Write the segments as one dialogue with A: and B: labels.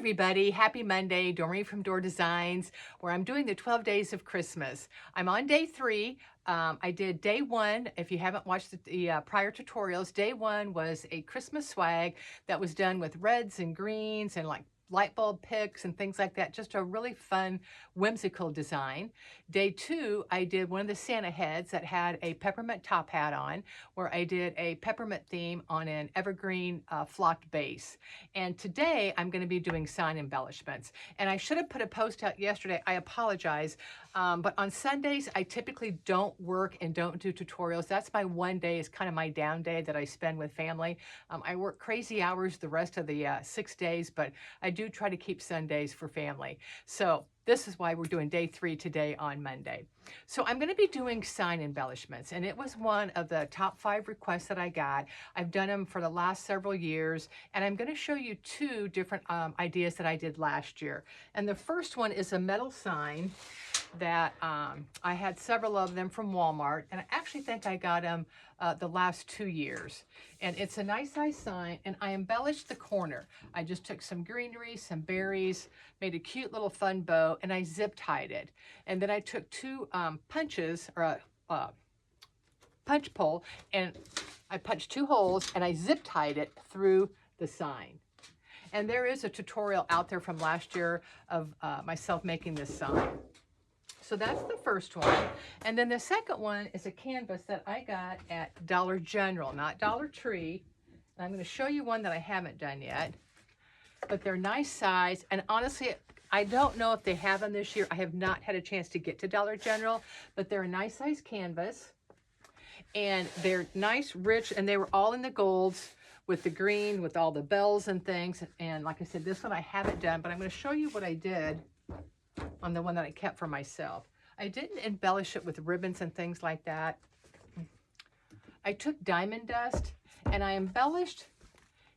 A: everybody, happy Monday. Doreen from Door Designs, where I'm doing the 12 days of Christmas. I'm on day 3. I did day 1. If you haven't watched the prior tutorials, day 1 was a Christmas swag that was done with reds and greens and like light bulb picks and things like that. Just a really fun, whimsical design. Day 2, I did one of the Santa heads that had a peppermint top hat on, where I did a peppermint theme on an evergreen flocked base. And today I'm going to be doing sign embellishments. And I should have put a post out yesterday. I apologize. But on Sundays, I typically don't work and don't do tutorials. That's my one day, is kind of my down day that I spend with family. I work crazy hours the rest of the 6 days, but I do try to keep Sundays for family. So this is why we're doing day 3 today on Monday. So I'm going to be doing sign embellishments, and it was one of the top 5 requests that I got. I've done them for the last several years, and I'm going to show you 2 different ideas that I did last year. And the first one is a metal sign that I had several of them from Walmart, and I actually think I got them the last 2 years. And it's a nice size sign, and I embellished the corner. I just took some greenery, some berries, made a cute little fun bow, and I zip tied it. And then I took 2 punches, or a punch pole, and I punched 2 holes, and I zip tied it through the sign. And there is a tutorial out there from last year of myself making this sign. So that's the first one. And then the second one is a canvas that I got at Dollar General, not Dollar Tree. And I'm going to show you one that I haven't done yet. But they're nice size. And honestly, I don't know if they have them this year. I have not had a chance to get to Dollar General. But they're a nice size canvas. And they're nice, rich, and they were all in the golds with the green, with all the bells and things. And like I said, this one I haven't done. But I'm going to show you what I did on the one that I kept for myself. I didn't embellish it with ribbons and things like that. I took diamond dust and I embellished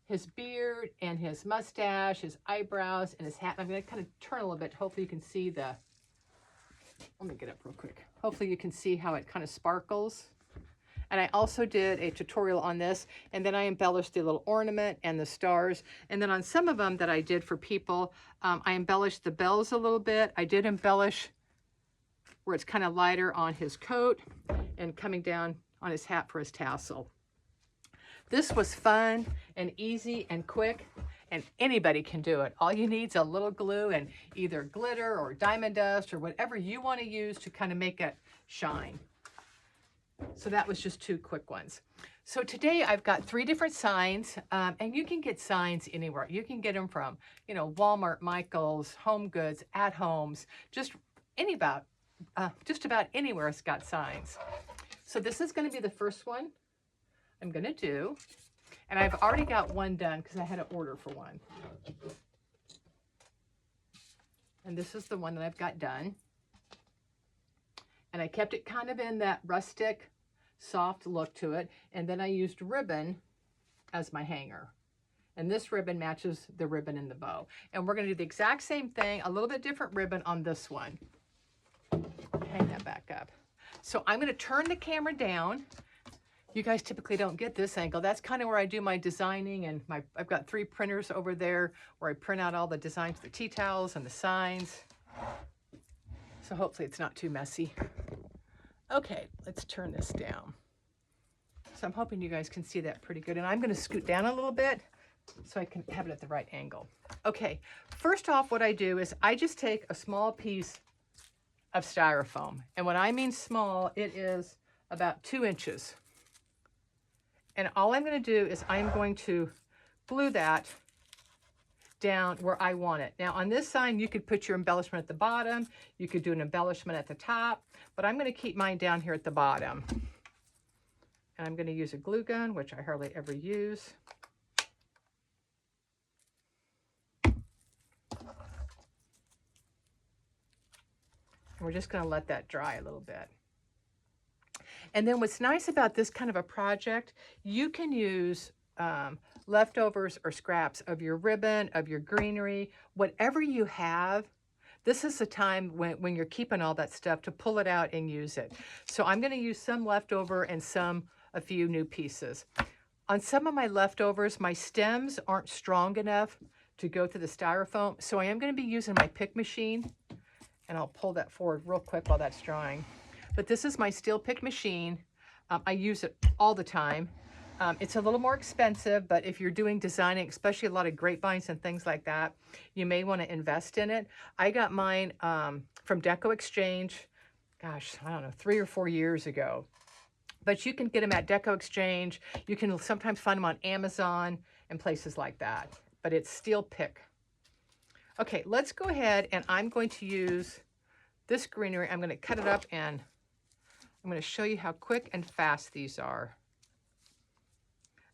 A: his beard and his mustache, his eyebrows, and his hat. I'm going to kind of turn a little bit. Hopefully you can see let me get up real quick. Hopefully you can see how it kind of sparkles. And I also did a tutorial on this, and then I embellished the little ornament and the stars. And then on some of them that I did for people, I embellished the bells a little bit. I did embellish where it's kind of lighter on his coat and coming down on his hat for his tassel. This was fun and easy and quick, and anybody can do it. All you need is a little glue and either glitter or diamond dust or whatever you want to use to kind of make it shine. So that was just 2 quick ones. So today I've got 3 different signs, and you can get signs anywhere. You can get them from, Walmart, Michael's, Home Goods, At Homes, just about anywhere it's got signs. So this is going to be the first one I'm going to do, and I've already got one done because I had an order for one. And this is the one that I've got done. And I kept it kind of in that rustic, soft look to it. And then I used ribbon as my hanger. And this ribbon matches the ribbon in the bow. And we're going to do the exact same thing, a little bit different ribbon on this one. Hang that back up. So I'm going to turn the camera down. You guys typically don't get this angle. That's kind of where I do my designing, and I've got 3 printers over there where I print out all the designs, the tea towels and the signs. So hopefully it's not too messy. Okay, let's turn this down. So I'm hoping you guys can see that pretty good. And I'm going to scoot down a little bit so I can have it at the right angle. Okay, first off, what I do is I just take a small piece of styrofoam. And when I mean small, it is about 2 inches. And all I'm going to do is I'm going to glue that down where I want it. Now on this sign, you could put your embellishment at the bottom. You could do an embellishment at the top, but I'm going to keep mine down here at the bottom. And I'm going to use a glue gun, which I hardly ever use. And we're just going to let that dry a little bit. And then what's nice about this kind of a project, you can use leftovers or scraps of your ribbon, of your greenery, whatever you have. This is the time when you're keeping all that stuff to pull it out and use it. So I'm going to use some leftover and a few new pieces. On some of my leftovers, my stems aren't strong enough to go through the styrofoam. So I am going to be using my pick machine, and I'll pull that forward real quick while that's drying. But this is my steel pick machine. I use it all the time. It's a little more expensive, but if you're doing designing, especially a lot of grapevines and things like that, you may want to invest in it. I got mine from Deco Exchange, gosh, I don't know, 3 or 4 years ago. But you can get them at Deco Exchange. You can sometimes find them on Amazon and places like that. But it's steel pick. Okay, let's go ahead, and I'm going to use this greenery. I'm going to cut it up, and I'm going to show you how quick and fast these are.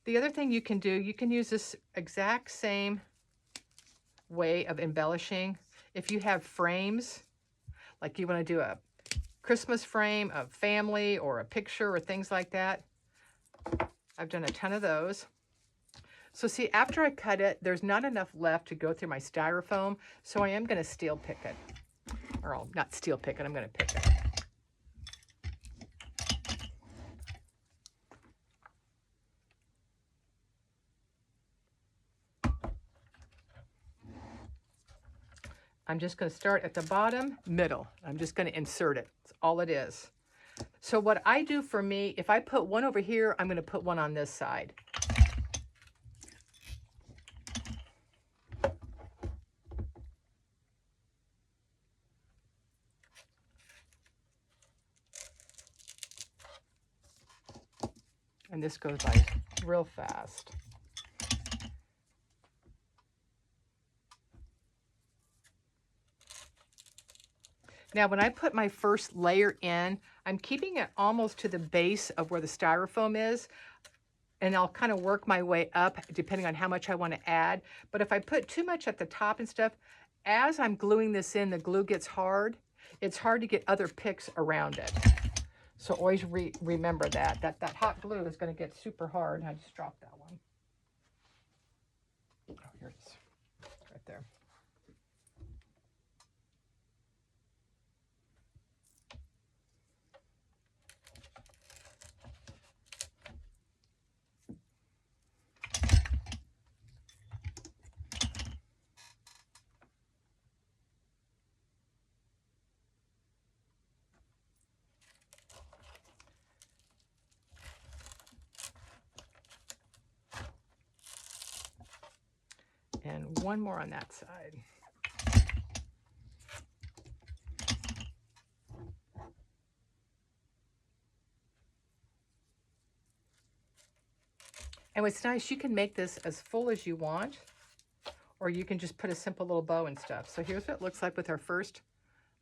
A: The other thing you can do, you can use this exact same way of embellishing. If you have frames, like you want to do a Christmas frame of family or a picture or things like that, I've done a ton of those. So see, after I cut it, there's not enough left to go through my styrofoam, so I am going to steel pick it. Or not steel pick it, I'm going to pick it. I'm just going to start at the bottom, middle. I'm just going to insert it. That's all it is. So what I do for me, if I put one over here, I'm going to put one on this side. And this goes by real fast. Now, when I put my first layer in, I'm keeping it almost to the base of where the styrofoam is, and I'll kind of work my way up depending on how much I want to add. But if I put too much at the top and stuff, as I'm gluing this in, the glue gets hard. It's hard to get other picks around it. So always remember that hot glue is going to get super hard. I just dropped that one. Oh, here it is, right there. And one more on that side. And what's nice, you can make this as full as you want, or you can just put a simple little bow and stuff. So here's what it looks like with our first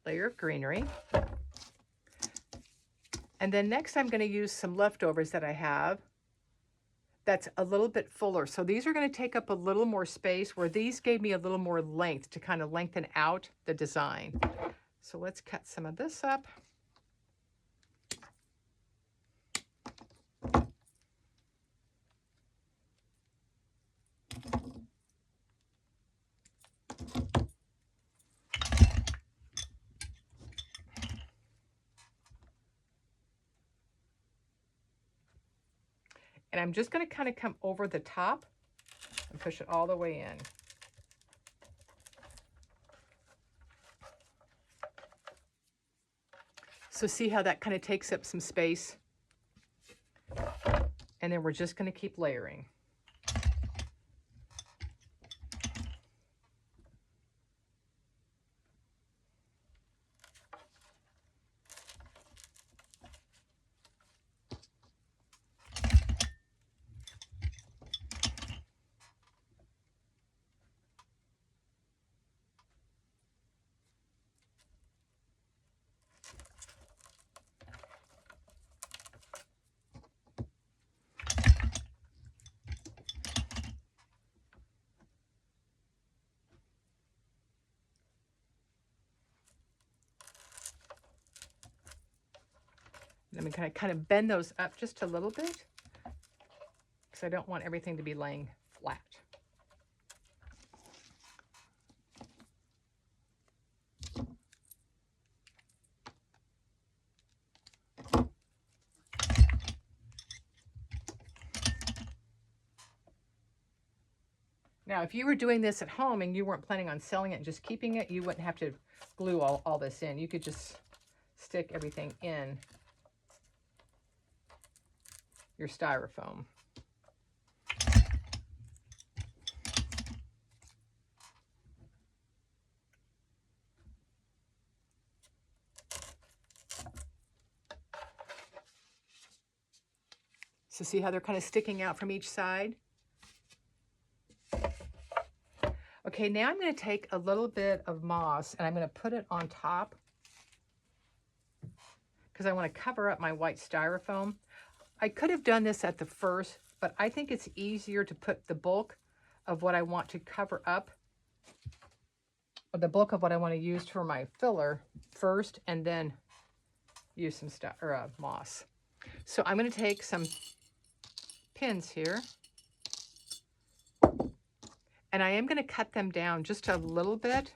A: layer of greenery. And then next I'm going to use some leftovers that I have that's a little bit fuller. So these are going to take up a little more space, where these gave me a little more length to kind of lengthen out the design. So let's cut some of this up. And I'm just going to kind of come over the top and push it all the way in. So see how that kind of takes up some space? And then we're just going to keep layering. I'm going to kind of bend those up just a little bit, because I don't want everything to be laying flat. Now Now, if you were doing this at home and you weren't planning on selling it and just keeping it, you wouldn't have to glue all this in. You could just stick everything in your styrofoam. So see how they're kind of sticking out from each side? Okay, now I'm going to take a little bit of moss and I'm going to put it on top because I want to cover up my white styrofoam. I could have done this at the first, but I think it's easier to put the bulk of what I want to cover up, or the bulk of what I want to use for my filler first, and then use some moss. So I'm going to take some pins here, and I am going to cut them down just a little bit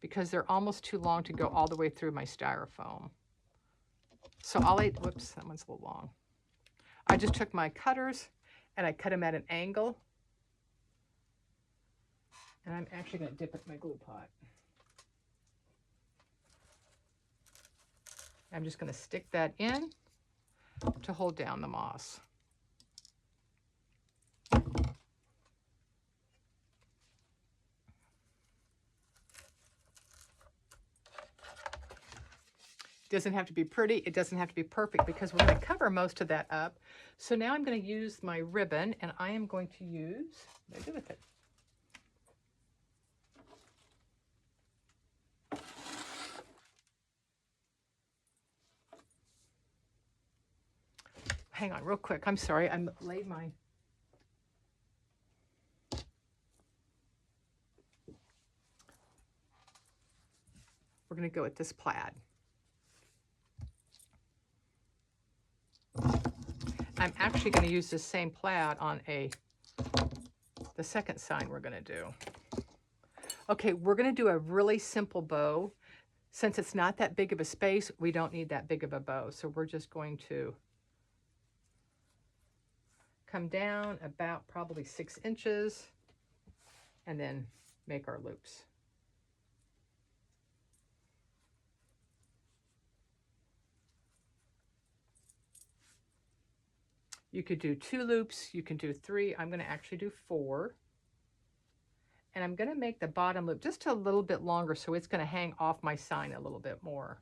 A: because they're almost too long to go all the way through my styrofoam. So whoops, that one's a little long. I just took my cutters and I cut them at an angle. And I'm actually going to dip it in my glue pot. I'm just going to stick that in to hold down the moss. It doesn't have to be pretty. It doesn't have to be perfect because we're going to cover most of that up. So now I'm going to use my ribbon, and I am going to use, what do I do with it? Hang on real quick. I'm sorry. I laid my... We're going to go with this plaid. I'm actually going to use this same plaid on the second sign we're going to do. Okay, we're going to do a really simple bow. Since it's not that big of a space, we don't need that big of a bow. So we're just going to come down about probably 6 inches and then make our loops. You could do 2 loops, you can do 3. I'm going to actually do 4. And I'm going to make the bottom loop just a little bit longer so it's going to hang off my sign a little bit more.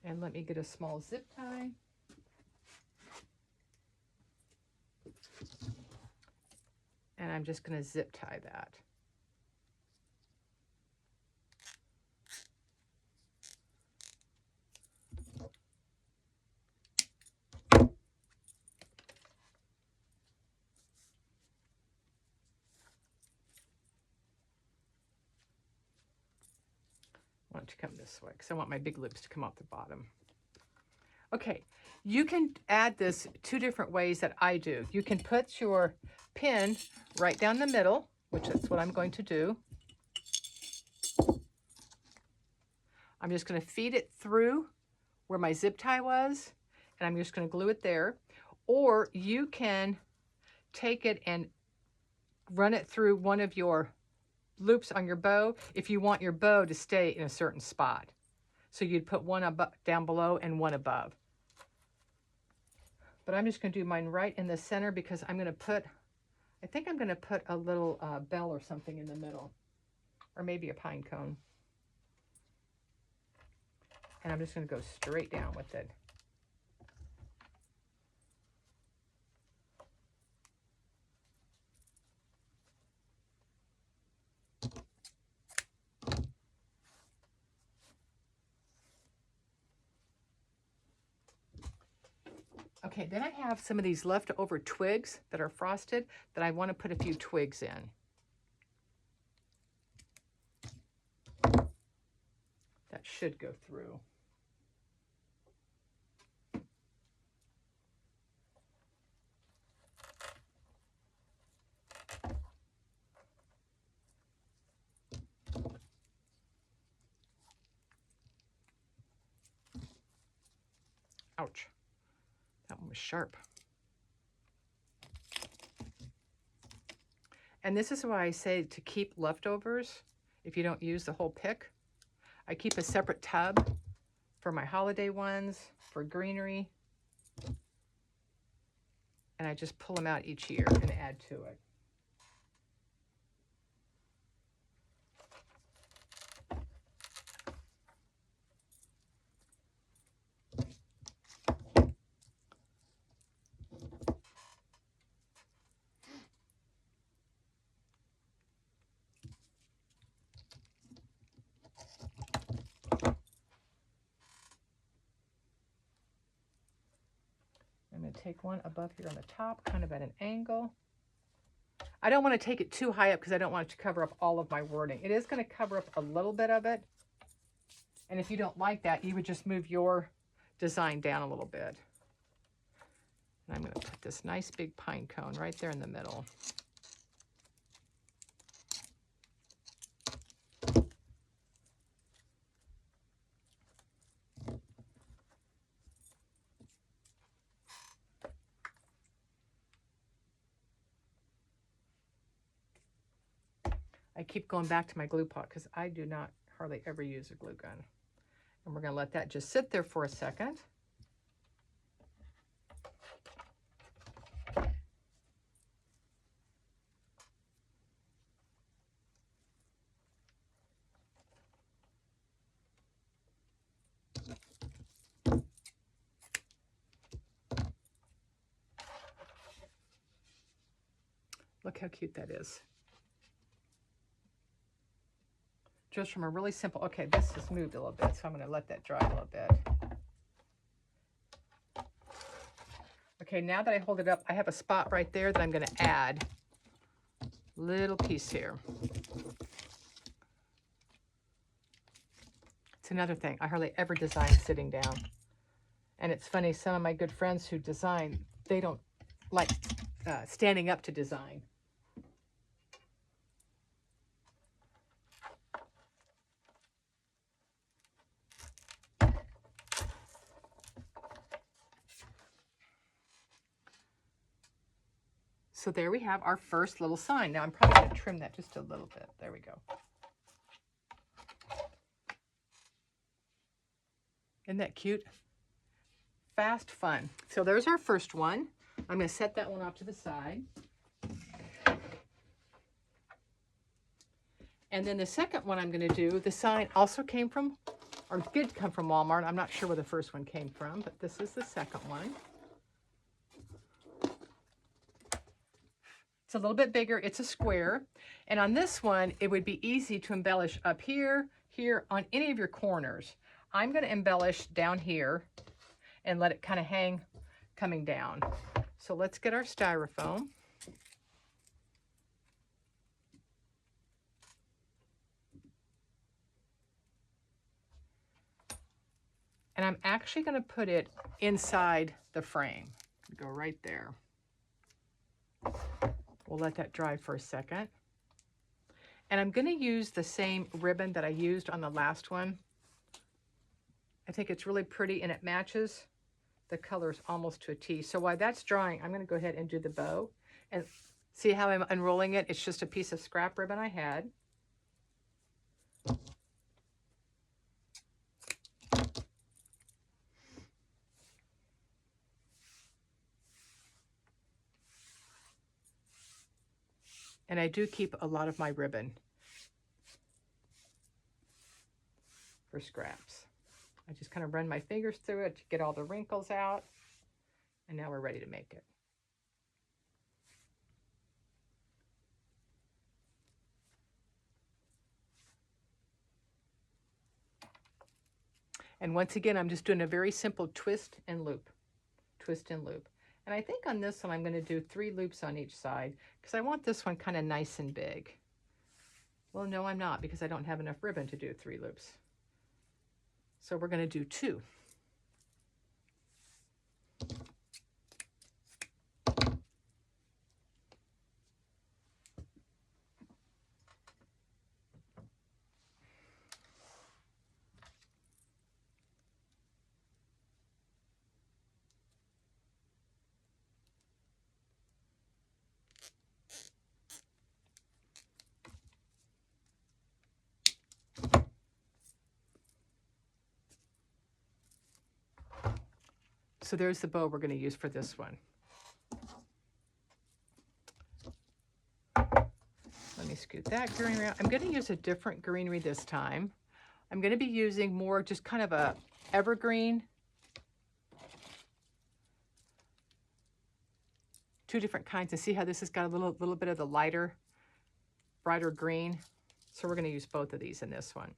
A: And let me get a small zip tie. And I'm just going to zip tie that. I want it to come this way because I want my big loops to come off the bottom. Okay, you can add this 2 different ways that I do. You can put your pin right down the middle, which is what I'm going to do. I'm just going to feed it through where my zip tie was, and I'm just going to glue it there. Or you can take it and run it through one of your loops on your bow if you want your bow to stay in a certain spot. So you'd put one down below and one above. But I'm just going to do mine right in the center because I'm going to put, I think I'm going to put a little bell or something in the middle, or maybe a pine cone. And I'm just going to go straight down with it. Okay, then I have some of these leftover twigs that are frosted that I want to put a few twigs in. That should go through. Ouch. That one was sharp. And this is why I say to keep leftovers if you don't use the whole pick. I keep a separate tub for my holiday ones, for greenery. And I just pull them out each year and add to it. I'm going to take one above here on the top, kind of at an angle. I don't want to take it too high up because I don't want it to cover up all of my wording. It is going to cover up a little bit of it. And if you don't like that, you would just move your design down a little bit. And I'm going to put this nice big pine cone right there in the middle. I keep going back to my glue pot because I do not hardly ever use a glue gun. And we're going to let that just sit there for a second. Look how cute that is. Just from a really simple, okay, this has moved a little bit, so I'm going to let that dry a little bit. Okay, now that I hold it up, I have a spot right there that I'm going to add a little piece here. It's another thing. I hardly ever design sitting down. And it's funny, some of my good friends who design, they don't like standing up to design. So there we have our first little sign. Now I'm probably going to trim that just a little bit. There we go. Isn't that cute? Fast, fun. So there's our first one. I'm going to set that one off to the side. And then the second one I'm going to do, the sign also came from, or did come from Walmart. I'm not sure where the first one came from, but this is the second one. It's a little bit bigger. It's a square. And on this one, it would be easy to embellish up here, here, on any of your corners. I'm going to embellish down here and let it kind of hang coming down. So let's get our styrofoam. And I'm actually going to put it inside the frame. Go right there. We'll let that dry for a second. And I'm going to use the same ribbon that I used on the last one. I think it's really pretty and it matches the colors almost to a T. So while that's drying, I'm going to go ahead and do the bow. And see how I'm unrolling it? It's just a piece of scrap ribbon I had. And I do keep a lot of my ribbon for scraps. I just kind of run my fingers through it to get all the wrinkles out. And now we're ready to make it. And once again, I'm just doing a very simple twist and loop. Twist and loop. And I think on this one, I'm going to do 3 loops on each side because I want this one kind of nice and big. Well, no, I'm not because I don't have enough ribbon to do 3 loops. So we're going to do 2. So there's the bow we're going to use for this one. Let me scoot that greenery out. I'm going to use a different greenery this time. I'm going to be using more just kind of a evergreen. Two different kinds, and see how this has got a little bit of the lighter, brighter green. So we're going to use both of these in this one.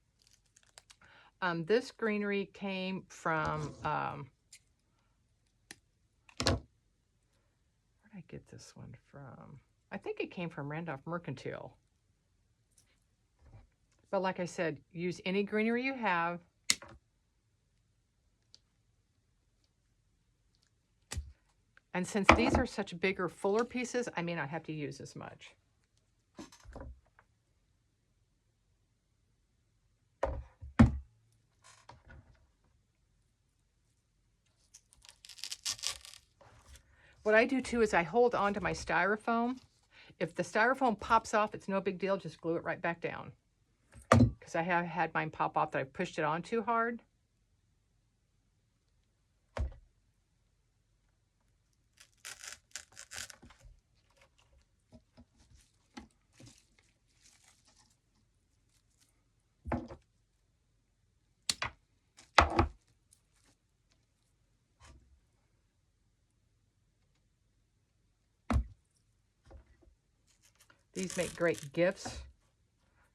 A: This greenery came from, where did I get this one from? I think it came from Randolph Mercantile. But like I said, use any greenery you have. And since these are such bigger, fuller pieces, I may not have to use as much. What I do too is I hold on to my styrofoam. If the styrofoam pops off, it's no big deal, just glue it right back down. Because I have had mine pop off that I pushed it on too hard. These make great gifts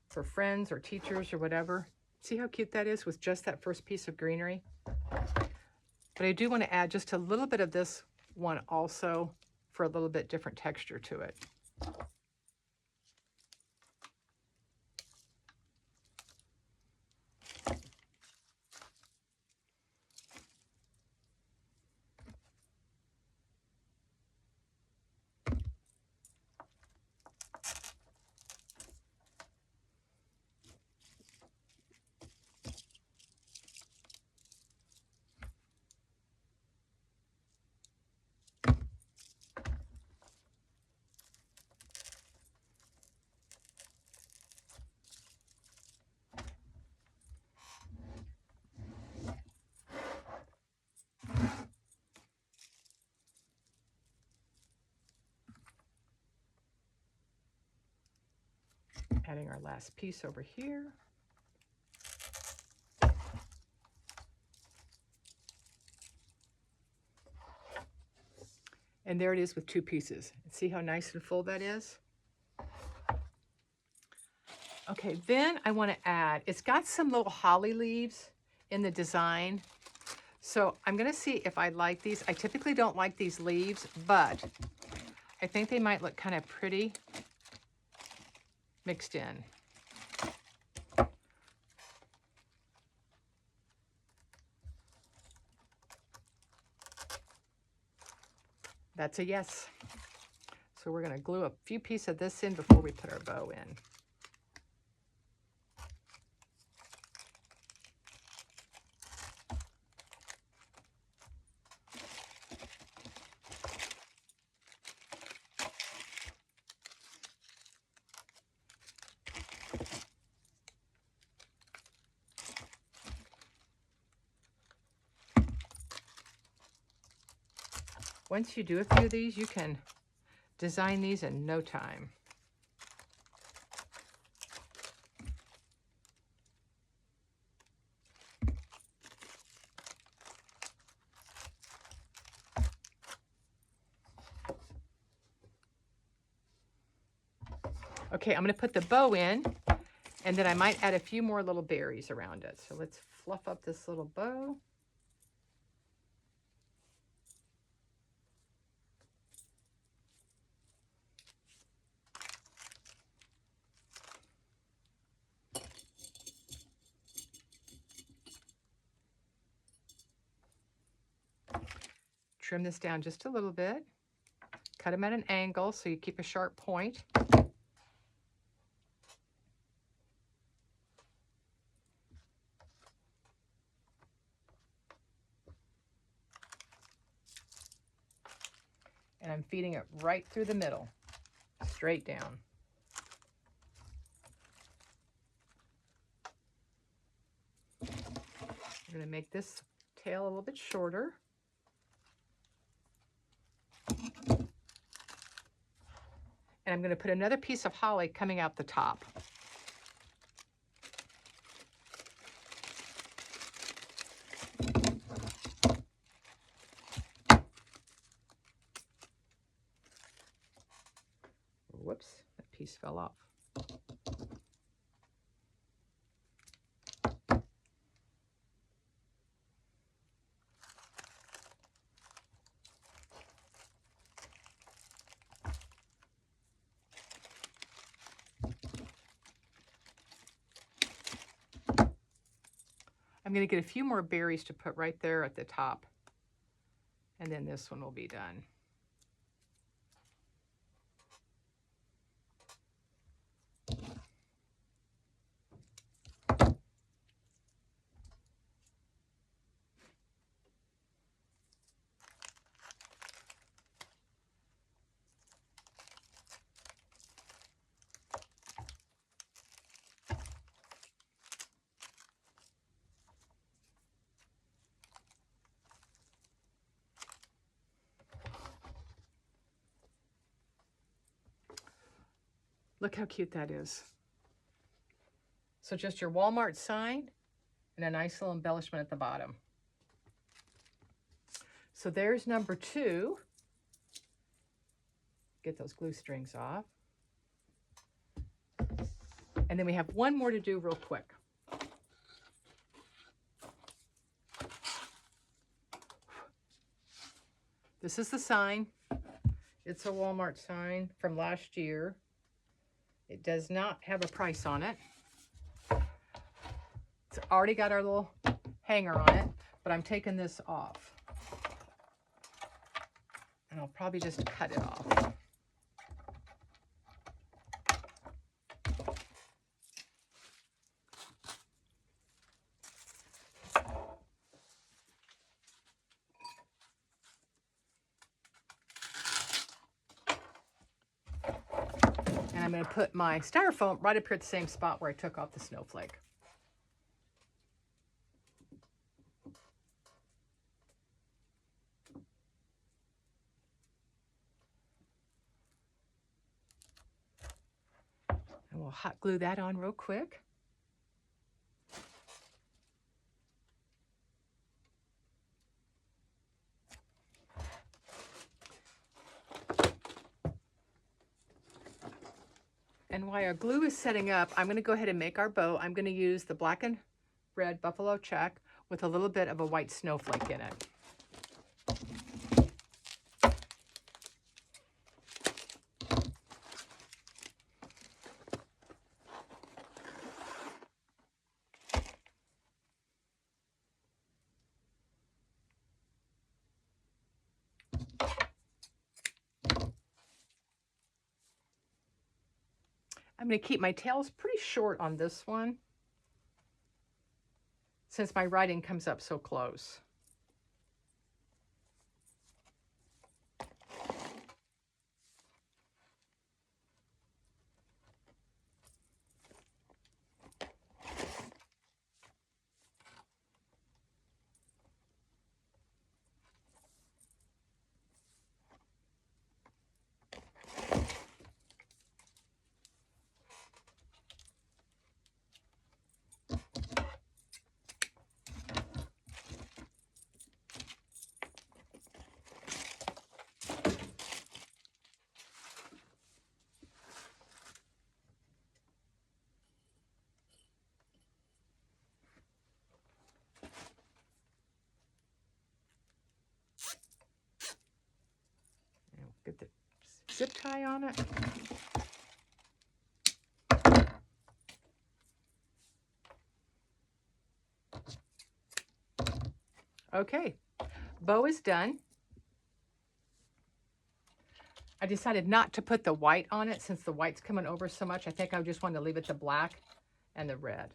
A: for friends or teachers or whatever. See how cute that is with just that first piece of greenery? But I do want to add just a little bit of this one also for a little bit different texture to it. Adding our last piece over here. And there it is with two pieces. See how nice and full that is? Okay, then I want to add, it's got some little holly leaves in the design. So I'm going to see if I like these. I typically don't like these leaves, but I think they might look kind of pretty mixed in. That's a yes. So we're going to glue a few pieces of this in before we put our bow in. Once you do a few of these, you can design these in no time. Okay, I'm going to put the bow in, and then I might add a few more little berries around it. So let's fluff up this little bow. Trim this down just a little bit. Cut them at an angle so you keep a sharp point. And I'm feeding it right through the middle, straight down. We're going to make this tail a little bit shorter. And I'm going to put another piece of holly coming out the top. Whoops, that piece fell off. I'm going to get a few more berries to put right there at the top. And then this one will be done. Look how cute that is. So just your Walmart sign and a nice little embellishment at the bottom. So there's number 2. Get those glue strings off. And then we have one more to do real quick. This is the sign. It's a Walmart sign from last year. It does not have a price on it. It's already got our little hanger on it, but I'm taking this off. And I'll probably just cut it off. And I'm going to put my styrofoam right up here at the same spot where I took off the snowflake. And we'll hot glue that on real quick. And while our glue is setting up, I'm going to go ahead and make our bow. I'm going to use the black and red buffalo check with a little bit of a white snowflake in it. I'm going to keep my tails pretty short on this one since my writing comes up so close. Get the zip tie on it. Okay, bow is done. I decided not to put the white on it since the white's coming over so much. I think I just wanted to leave it the black and the red.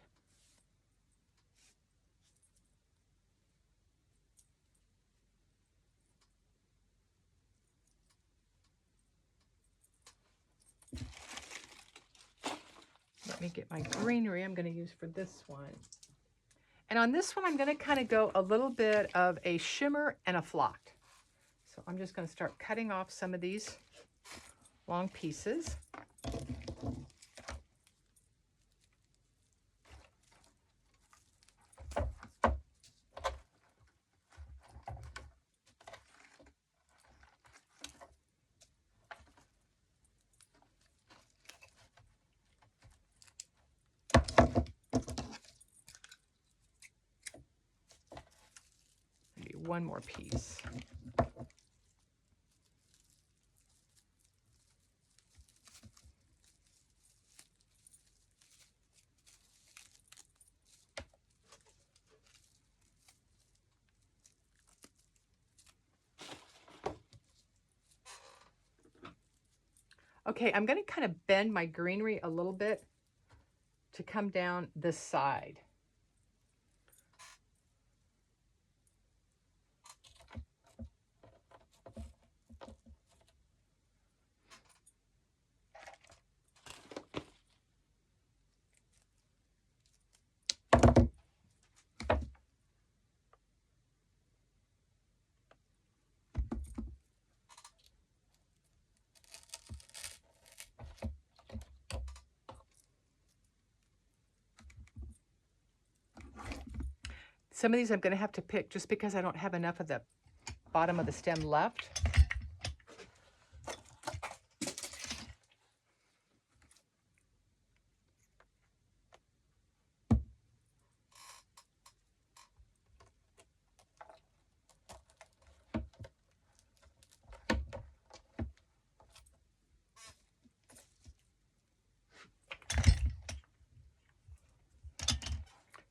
A: Let me get my greenery I'm going to use for this one. And on this one, I'm going to kind of go a little bit of a shimmer and a flocked. So I'm just going to start cutting off some of these long pieces. Maybe one more piece. Okay, I'm going to kind of bend my greenery a little bit to come down this side. Some of these I'm going to have to pick just because I don't have enough of the bottom of the stem left.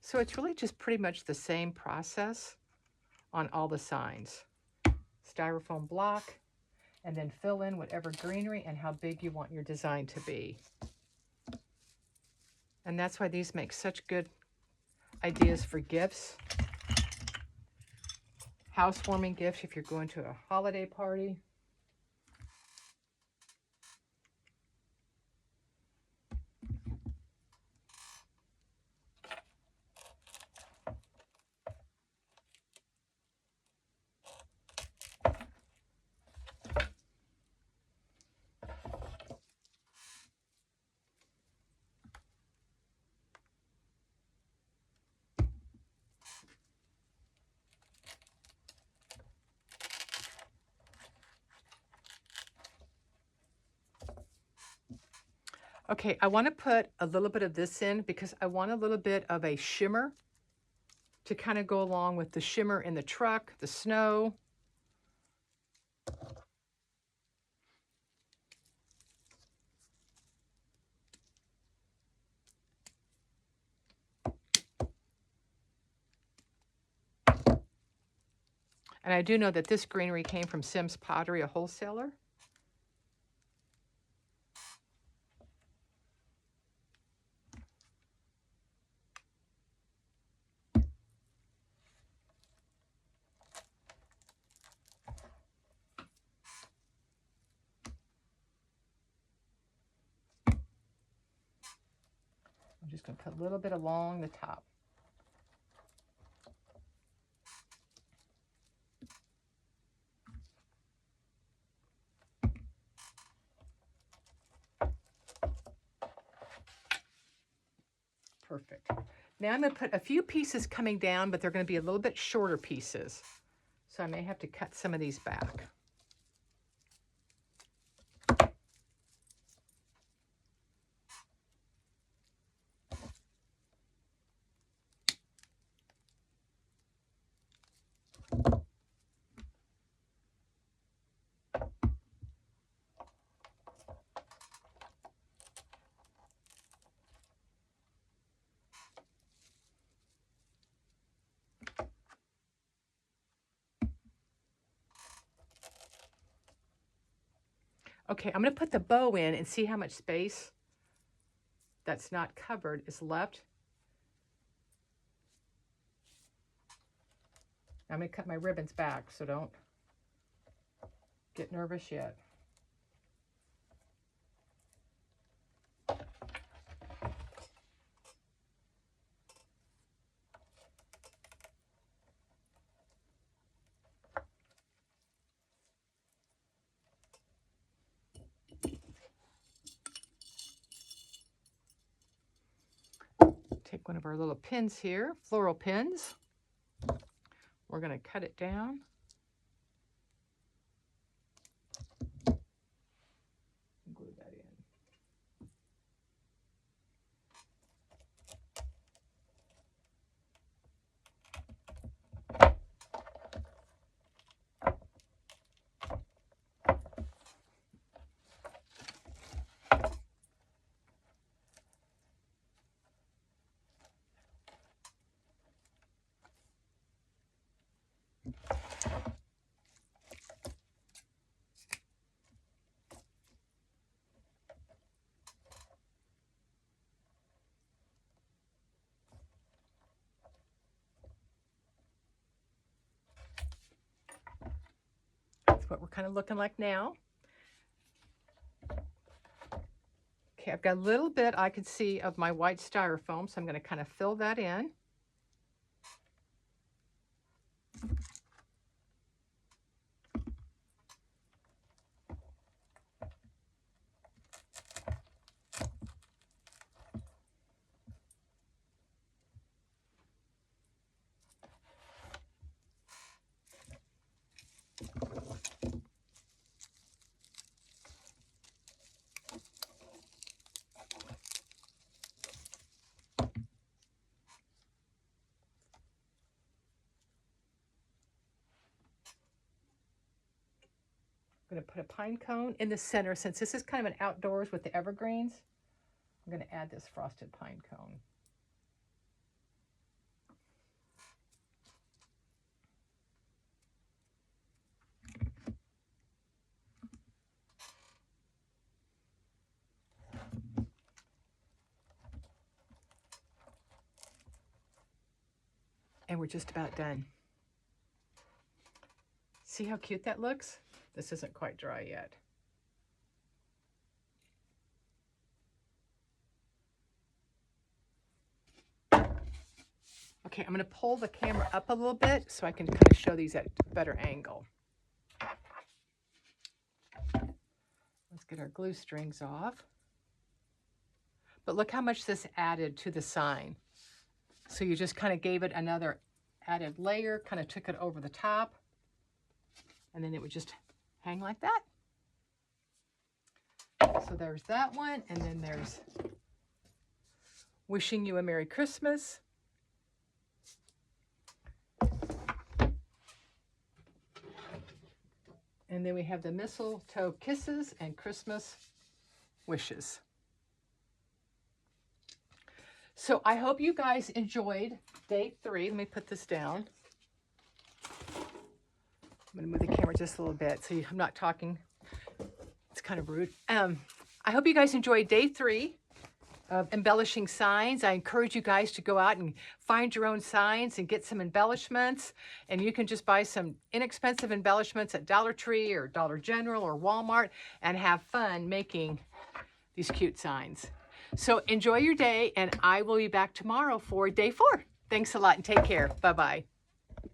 A: So it's really just pretty much the same process on all the signs. Styrofoam block, and then fill in whatever greenery and how big you want your design to be. And that's why these make such good ideas for gifts. Housewarming gifts if you're going to a holiday party. Okay, I want to put a little bit of this in because I want a little bit of a shimmer to kind of go along with the shimmer in the truck, the snow. And I do know that this greenery came from Sims Pottery, a wholesaler. I'm just going to put a little bit along the top. Perfect. Now I'm going to put a few pieces coming down, but they're going to be a little bit shorter pieces. So I may have to cut some of these back. Okay, I'm going to put the bow in and see how much space that's not covered is left. I'm going to cut my ribbons back, so don't get nervous yet. Take one of our little pins here, floral pins. We're going to cut it down. Glue that in. That's what we're kind of looking like now. Okay, I've got a little bit I can see of my white styrofoam, so I'm going to kind of fill that in. I'm going to put a pine cone in the center. Since this is kind of an outdoors with the evergreens, I'm going to add this frosted pine cone. And we're just about done. See how cute that looks? This isn't quite dry yet. Okay, I'm going to pull the camera up a little bit so I can kind of show these at a better angle. Let's get our glue strings off. But look how much this added to the sign. So you just kind of gave it another added layer, kind of took it over the top, and then it would just hang like that. So there's that one, and then there's wishing you a Merry Christmas. And then we have the mistletoe kisses and Christmas wishes. So I hope you guys enjoyed day 3. Let me put this down. I'm going to move the camera just a little bit so I'm not talking. It's kind of rude. I hope you guys enjoyed day 3 of embellishing signs. I encourage you guys to go out and find your own signs and get some embellishments. And you can just buy some inexpensive embellishments at Dollar Tree or Dollar General or Walmart and have fun making these cute signs. So enjoy your day, and I will be back tomorrow for day 4. Thanks a lot and take care. Bye-bye.